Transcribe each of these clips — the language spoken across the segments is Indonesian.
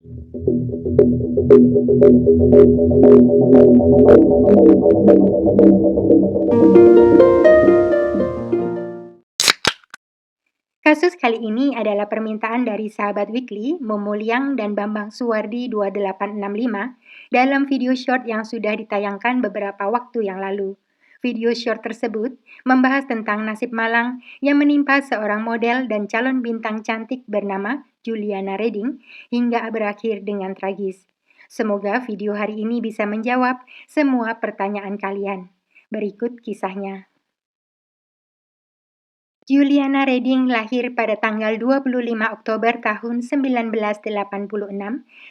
Kasus kali ini adalah permintaan dari sahabat Weekly, Momo Liang dan Bambang Suwardi 2865 dalam video short yang sudah ditayangkan beberapa waktu yang lalu. Video short tersebut membahas tentang nasib malang yang menimpa seorang model dan calon bintang cantik bernama Juliana Reding hingga berakhir dengan tragis. Semoga video hari ini bisa menjawab semua pertanyaan kalian. Berikut kisahnya. Juliana Reding lahir pada tanggal 25 Oktober tahun 1986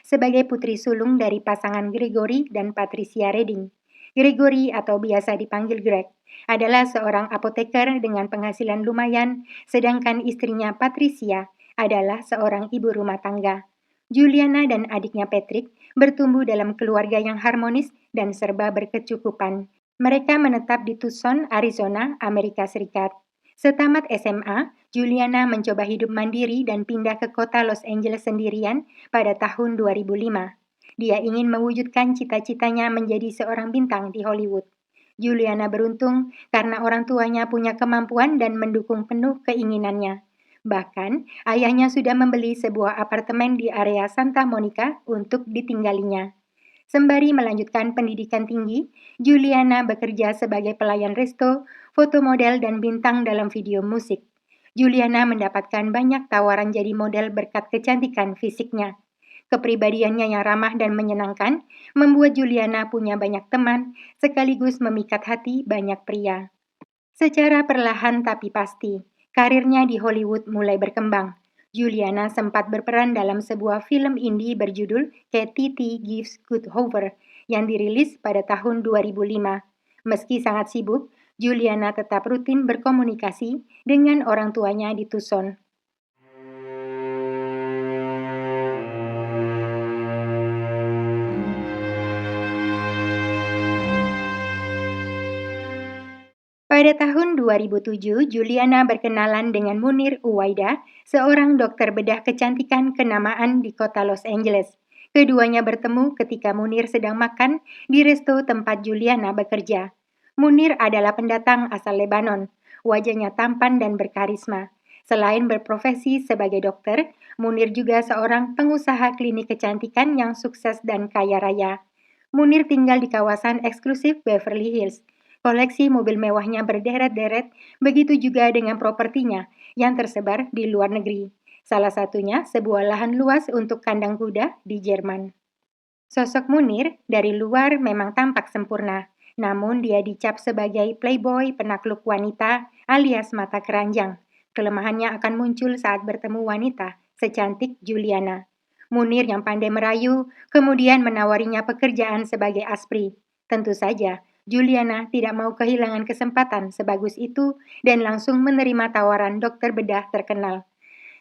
sebagai putri sulung dari pasangan Gregory dan Patricia Reding. Gregory atau biasa dipanggil Greg adalah seorang apoteker dengan penghasilan lumayan, sedangkan istrinya Patricia adalah seorang ibu rumah tangga. Juliana dan adiknya Patrick bertumbuh dalam keluarga yang harmonis dan serba berkecukupan. Mereka menetap di Tucson, Arizona, Amerika Serikat. Setamat SMA, Juliana mencoba hidup mandiri dan pindah ke kota Los Angeles sendirian pada tahun 2005. Dia ingin mewujudkan cita-citanya menjadi seorang bintang di Hollywood. Juliana beruntung karena orang tuanya punya kemampuan dan mendukung penuh keinginannya. Bahkan, ayahnya sudah membeli sebuah apartemen di area Santa Monica untuk ditinggalinya. Sembari melanjutkan pendidikan tinggi, Juliana bekerja sebagai pelayan resto, foto model, dan bintang dalam video musik. Juliana mendapatkan banyak tawaran jadi model berkat kecantikan fisiknya. Kepribadiannya yang ramah dan menyenangkan membuat Juliana punya banyak teman, sekaligus memikat hati banyak pria. Secara perlahan tapi pasti, karirnya di Hollywood mulai berkembang. Juliana sempat berperan dalam sebuah film indie berjudul Katie T. Gives Good Hover yang dirilis pada tahun 2005. Meski sangat sibuk, Juliana tetap rutin berkomunikasi dengan orang tuanya di Tucson. Pada tahun 2007, Juliana berkenalan dengan Munir Uwaida, seorang dokter bedah kecantikan kenamaan di kota Los Angeles. Keduanya bertemu ketika Munir sedang makan di resto tempat Juliana bekerja. Munir adalah pendatang asal Lebanon. Wajahnya tampan dan berkarisma. Selain berprofesi sebagai dokter, Munir juga seorang pengusaha klinik kecantikan yang sukses dan kaya raya. Munir tinggal di kawasan eksklusif Beverly Hills. Koleksi mobil mewahnya berderet-deret, begitu juga dengan propertinya yang tersebar di luar negeri. Salah satunya sebuah lahan luas untuk kandang kuda di Jerman. Sosok Munir dari luar memang tampak sempurna, namun dia dicap sebagai playboy penakluk wanita alias mata keranjang. Kelemahannya akan muncul saat bertemu wanita secantik Juliana. Munir yang pandai merayu kemudian menawarinya pekerjaan sebagai aspri. Tentu saja, Juliana tidak mau kehilangan kesempatan sebagus itu dan langsung menerima tawaran dokter bedah terkenal.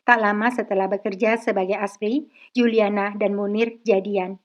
Tak lama setelah bekerja sebagai aspri, Juliana dan Munir jadian.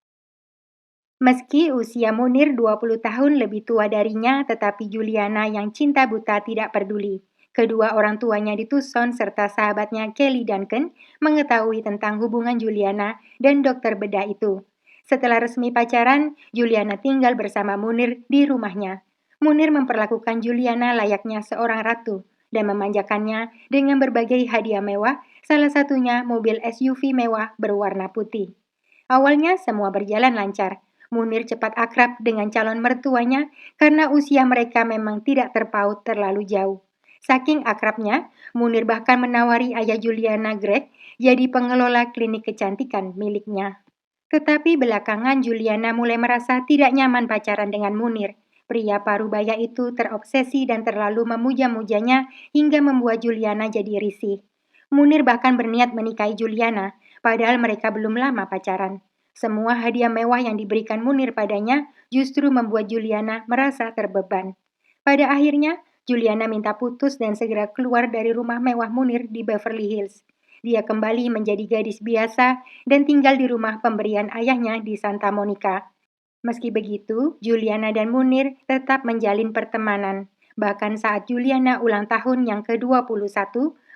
Meski usia Munir 20 tahun lebih tua darinya, tetapi Juliana yang cinta buta tidak peduli. Kedua orang tuanya di Tucson serta sahabatnya Kelly Duncan mengetahui tentang hubungan Juliana dan dokter bedah itu. Setelah resmi pacaran, Juliana tinggal bersama Munir di rumahnya. Munir memperlakukan Juliana layaknya seorang ratu dan memanjakannya dengan berbagai hadiah mewah, salah satunya mobil SUV mewah berwarna putih. Awalnya semua berjalan lancar. Munir cepat akrab dengan calon mertuanya karena usia mereka memang tidak terpaut terlalu jauh. Saking akrabnya, Munir bahkan menawari ayah Juliana, Greg, jadi pengelola klinik kecantikan miliknya. Tetapi belakangan Juliana mulai merasa tidak nyaman pacaran dengan Munir. Pria parubaya itu terobsesi dan terlalu memuja-mujanya hingga membuat Juliana jadi risih. Munir bahkan berniat menikahi Juliana, padahal mereka belum lama pacaran. Semua hadiah mewah yang diberikan Munir padanya justru membuat Juliana merasa terbeban. Pada akhirnya, Juliana minta putus dan segera keluar dari rumah mewah Munir di Beverly Hills. Dia kembali menjadi gadis biasa dan tinggal di rumah pemberian ayahnya di Santa Monica. Meski begitu, Juliana dan Munir tetap menjalin pertemanan. Bahkan saat Juliana ulang tahun yang ke-21,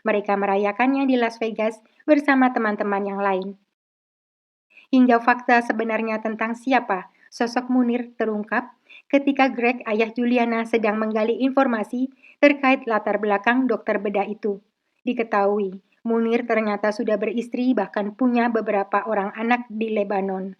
mereka merayakannya di Las Vegas bersama teman-teman yang lain. Hingga fakta sebenarnya tentang siapa sosok Munir terungkap ketika Greg, ayah Juliana, sedang menggali informasi terkait latar belakang dokter bedah itu. Diketahui, Munir ternyata sudah beristri bahkan punya beberapa orang anak di Lebanon.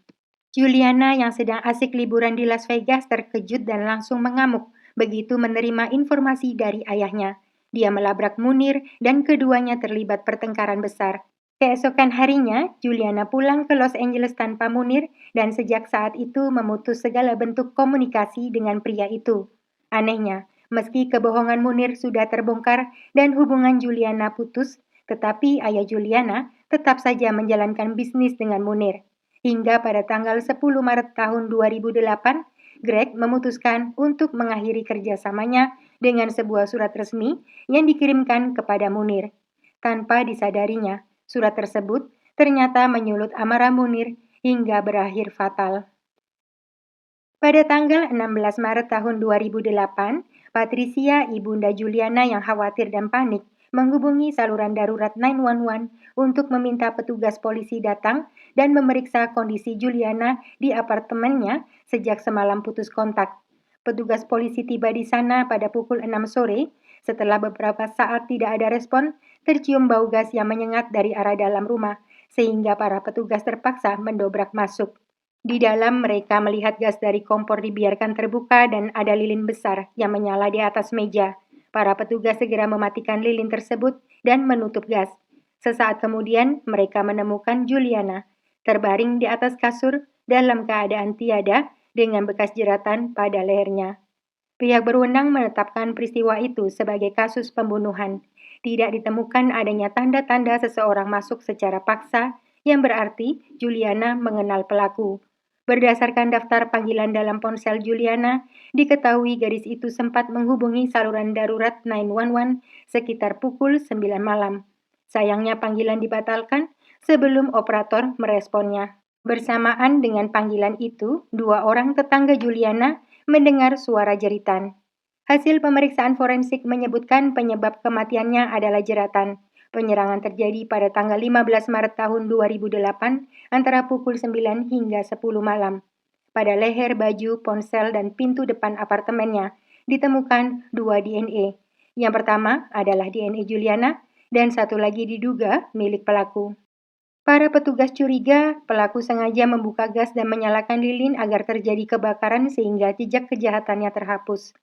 Juliana yang sedang asik liburan di Las Vegas terkejut dan langsung mengamuk begitu menerima informasi dari ayahnya. Dia melabrak Munir dan keduanya terlibat pertengkaran besar. Keesokan harinya, Juliana pulang ke Los Angeles tanpa Munir dan sejak saat itu memutus segala bentuk komunikasi dengan pria itu. Anehnya, meski kebohongan Munir sudah terbongkar dan hubungan Juliana putus, tetapi ayah Juliana tetap saja menjalankan bisnis dengan Munir. Hingga pada tanggal 10 Maret tahun 2008, Greg memutuskan untuk mengakhiri kerjasamanya dengan sebuah surat resmi yang dikirimkan kepada Munir. Tanpa disadarinya, surat tersebut ternyata menyulut amarah Munir hingga berakhir fatal. Pada tanggal 16 Maret tahun 2008, Patricia, ibunda Juliana yang khawatir dan panik, menghubungi saluran darurat 911 untuk meminta petugas polisi datang dan memeriksa kondisi Juliana di apartemennya sejak semalam putus kontak. Petugas polisi tiba di sana pada pukul 6 sore. Setelah beberapa saat tidak ada respon, tercium bau gas yang menyengat dari arah dalam rumah, sehingga para petugas terpaksa mendobrak masuk. Di dalam mereka melihat gas dari kompor dibiarkan terbuka dan ada lilin besar yang menyala di atas meja. Para petugas segera mematikan lilin tersebut dan menutup gas. Sesaat kemudian mereka menemukan Juliana terbaring di atas kasur dalam keadaan tiada dengan bekas jeratan pada lehernya. Pihak berwenang menetapkan peristiwa itu sebagai kasus pembunuhan. Tidak ditemukan adanya tanda-tanda seseorang masuk secara paksa yang berarti Juliana mengenal pelaku. Berdasarkan daftar panggilan dalam ponsel Juliana, diketahui gadis itu sempat menghubungi saluran darurat 911 sekitar pukul 9 malam. Sayangnya panggilan dibatalkan sebelum operator meresponnya. Bersamaan dengan panggilan itu, dua orang tetangga Juliana mendengar suara jeritan. Hasil pemeriksaan forensik menyebutkan penyebab kematiannya adalah jeratan. Penyerangan terjadi pada tanggal 15 Maret tahun 2008 antara pukul 9 hingga 10 malam. Pada leher, baju, ponsel, dan pintu depan apartemennya ditemukan dua DNA. Yang pertama adalah DNA Juliana dan satu lagi diduga milik pelaku. Para petugas curiga pelaku sengaja membuka gas dan menyalakan lilin agar terjadi kebakaran sehingga jejak kejahatannya terhapus.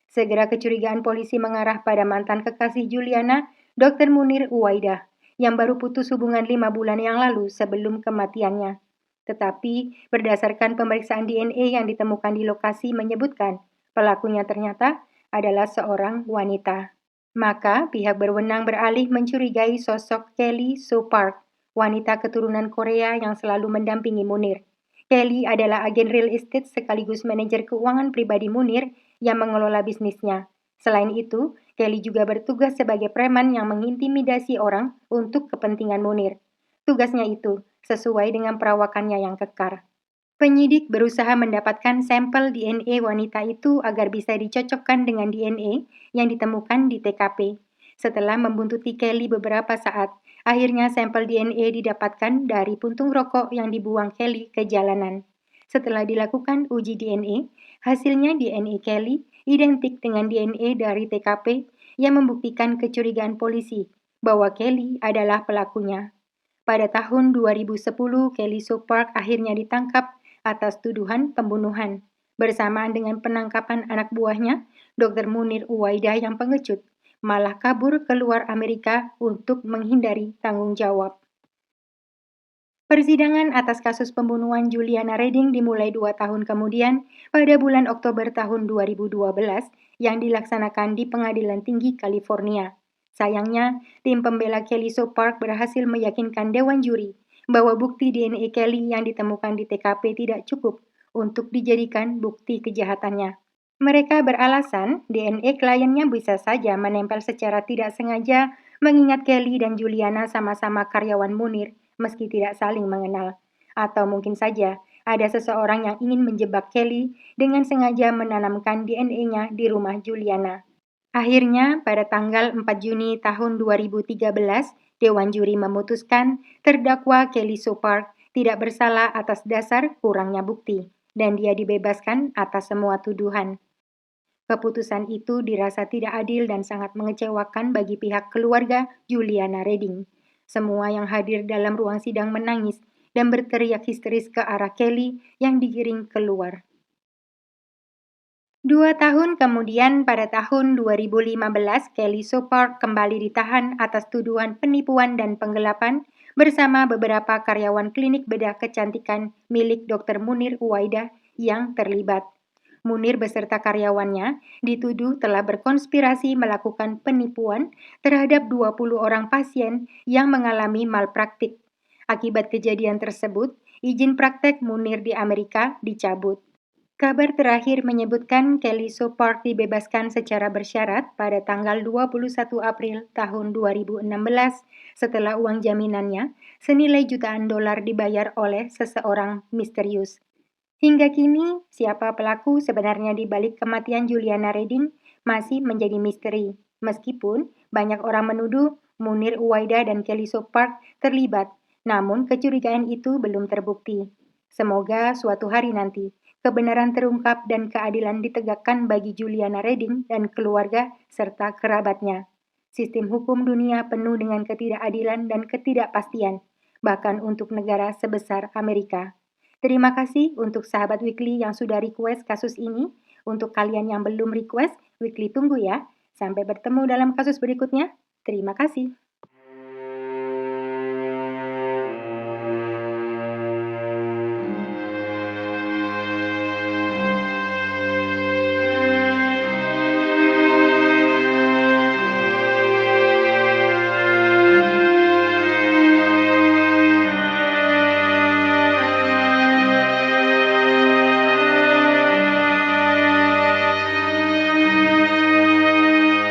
Segera kecurigaan polisi mengarah pada mantan kekasih Juliana, Dr. Munir Uwaidah, yang baru putus hubungan 5 bulan yang lalu sebelum kematiannya. Tetapi berdasarkan pemeriksaan DNA yang ditemukan di lokasi menyebutkan pelakunya ternyata adalah seorang wanita. Maka pihak berwenang beralih mencurigai sosok Kelly So Park, wanita keturunan Korea yang selalu mendampingi Munir. Kelly adalah agen real estate sekaligus manajer keuangan pribadi Munir yang mengelola bisnisnya. Selain itu, Kelly juga bertugas sebagai preman yang mengintimidasi orang untuk kepentingan Munir. Tugasnya itu sesuai dengan perawakannya yang kekar. Penyidik berusaha mendapatkan sampel DNA wanita itu agar bisa dicocokkan dengan DNA yang ditemukan di TKP. Setelah membuntuti Kelly beberapa saat, akhirnya sampel DNA didapatkan dari puntung rokok yang dibuang Kelly ke jalanan. Setelah dilakukan uji DNA, hasilnya DNA Kelly identik dengan DNA dari TKP yang membuktikan kecurigaan polisi bahwa Kelly adalah pelakunya. Pada tahun 2010, Kelly So Park akhirnya ditangkap atas tuduhan pembunuhan. Bersamaan dengan penangkapan anak buahnya, Dr. Munir Uwaidah yang pengecut malah kabur keluar Amerika untuk menghindari tanggung jawab. Persidangan atas kasus pembunuhan Juliana Redding dimulai 2 tahun kemudian pada bulan Oktober tahun 2012 yang dilaksanakan di Pengadilan Tinggi California. Sayangnya, tim pembela Kelly So Park berhasil meyakinkan dewan juri bahwa bukti DNA Kelly yang ditemukan di TKP tidak cukup untuk dijadikan bukti kejahatannya. Mereka beralasan DNA kliennya bisa saja menempel secara tidak sengaja mengingat Kelly dan Juliana sama-sama karyawan Munir meski tidak saling mengenal. Atau mungkin saja ada seseorang yang ingin menjebak Kelly dengan sengaja menanamkan DNA-nya di rumah Juliana. Akhirnya, pada tanggal 4 Juni tahun 2013, Dewan Juri memutuskan terdakwa Kelly So Park tidak bersalah atas dasar kurangnya bukti, dan dia dibebaskan atas semua tuduhan. Keputusan itu dirasa tidak adil dan sangat mengecewakan bagi pihak keluarga Juliana Redding. Semua yang hadir dalam ruang sidang menangis dan berteriak histeris ke arah Kelly yang digiring keluar. 2 tahun kemudian, pada tahun 2015, Kelly Sopar kembali ditahan atas tuduhan penipuan dan penggelapan bersama beberapa karyawan klinik bedah kecantikan milik Dr. Munir Uwaida yang terlibat. Munir beserta karyawannya dituduh telah berkonspirasi melakukan penipuan terhadap 20 orang pasien yang mengalami malpraktik. Akibat kejadian tersebut, izin praktek Munir di Amerika dicabut. Kabar terakhir menyebutkan Kelly Sopar dibebaskan secara bersyarat pada tanggal 21 April tahun 2016 setelah uang jaminannya senilai jutaan dolar dibayar oleh seseorang misterius. Hingga kini, siapa pelaku sebenarnya di balik kematian Juliana Redding masih menjadi misteri, meskipun banyak orang menuduh Munir Uwaida dan Kelly Sopar terlibat, namun kecurigaan itu belum terbukti. Semoga suatu hari nanti kebenaran terungkap dan keadilan ditegakkan bagi Juliana Redding dan keluarga serta kerabatnya. Sistem hukum dunia penuh dengan ketidakadilan dan ketidakpastian, bahkan untuk negara sebesar Amerika. Terima kasih untuk sahabat Weekly yang sudah request kasus ini. Untuk kalian yang belum request, Weekly tunggu ya. Sampai bertemu dalam kasus berikutnya. Terima kasih.